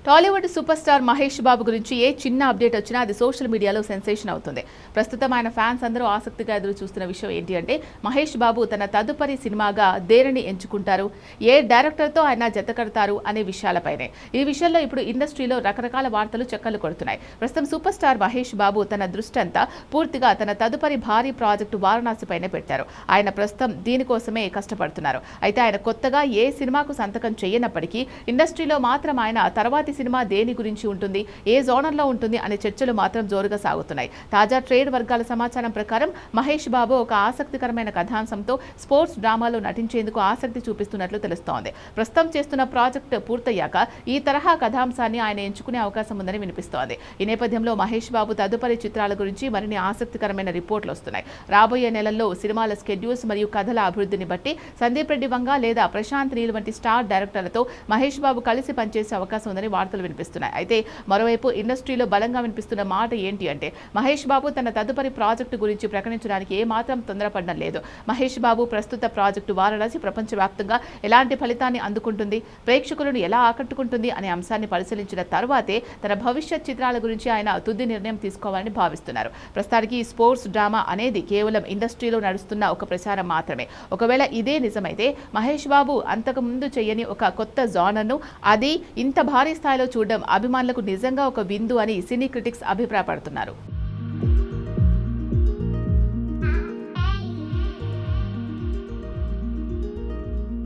Tollywood super star Mahesh Babu గురించి ఏ చిన్న update వచ్చినా అది సోషల్ మీడియాలో సెన్సేషన్ అవుతుంది. ప్రస్తుతం ఆయన ఫ్యాన్స్ అందరూ ఆసక్తిగా ఎదురు చూస్తున్న విషయం ఏంటి అంటే మహేష్ బాబు తన తదుపరి సినిమాగా దేనిని ఎంచుకుంటారు, ఏ డైరెక్టర్తో ఆయన జతకడతారు అనే విషయాలపైనే. ఈ విషయంలో ఇప్పుడు ఇండస్ట్రీలో రకరకాల వార్తలు చక్కర్లు కొడుతున్నాయి. ప్రస్తుతం సూపర్ స్టార్ మహేష్ బాబు తన దృష్టి అంతా పూర్తిగా తన తదుపరి భారీ ప్రాజెక్టు వారణాసిపైనే పెట్టారు. ఆయన ప్రస్తుతం దీనికోసమే కష్టపడుతున్నారు. అయితే ఆయన కొత్తగా ఏ సినిమాకు సంతకం చేయనప్పటికీ ఇండస్ట్రీలో మాత్రం ఆయన తర్వాతి సినిమా దేని గురించి ఉంటుంది, ఏ జోనర్లో ఉంటుంది అనే చర్చలు మాత్రం జోరుగా సాగుతున్నాయి. తాజా ట్రేడ్ వర్గాల సమాచారం ప్రకారం మహేష్ బాబు ఒక ఆసక్తికరమైన కథాంశంతో స్పోర్ట్స్ డ్రామాలో నటించేందుకు ఆసక్తి చూపిస్తున్నట్లు తెలుస్తోంది. ప్రస్తుతం చేస్తున్న ప్రాజెక్టు పూర్తయ్యాక ఈ తరహా కథాంశాన్ని ఆయన ఎంచుకునే అవకాశం ఉందని వినిపిస్తోంది. ఈ నేపథ్యంలో మహేష్ బాబు తదుపరి చిత్రాల గురించి మరిన్ని ఆసక్తికరమైన రిపోర్ట్లు వస్తున్నాయి. రాబోయే నెలల్లో సినిమాల స్కెడ్యూల్స్ మరియు కథల అభివృద్ధిని బట్టి సందీప్ రెడ్డి వంగ లేదా ప్రశాంత్ నీల్ వంటి స్టార్ డైరెక్టర్లతో మహేష్ బాబు కలిసి పనిచేసే అవకాశం ఉందని వార్తలు వినిపిస్తున్నాయి. అయితే మరోవైపు ఇండస్ట్రీలో బలంగా వినిపిస్తున్న మాట ఏంటి అంటే మహేష్ బాబు తన తదుపరి ప్రాజెక్టు గురించి ప్రకటించడానికి ఏమాత్రం తొందరపడడం లేదు. మహేష్ బాబు ప్రస్తుత ప్రాజెక్టు వారణాసి ప్రపంచవ్యాప్తంగా ఎలాంటి ఫలితాన్ని అందుకుంటుంది, ప్రేక్షకులను ఎలా ఆకట్టుకుంటుంది అనే అంశాన్ని పరిశీలించిన తర్వాతే తన భవిష్యత్ చిత్రాల గురించి ఆయన తుది నిర్ణయం తీసుకోవాలని భావిస్తున్నారు. ప్రస్తుతానికి ఈ స్పోర్ట్స్ డ్రామా అనేది కేవలం ఇండస్ట్రీలో నడుస్తున్న ఒక ప్రచారం మాత్రమే. ఒకవేళ ఇదే నిజమైతే మహేష్ బాబు అంతకు ముందు చేయని ఒక కొత్త జానర్ను అది ఇంత భారీ స్థాయిలో చూడడం అభిమానులకు నిజంగా ఒక విందు అని సినీ క్రిటిక్స్ అభిప్రాయపడుతున్నారు.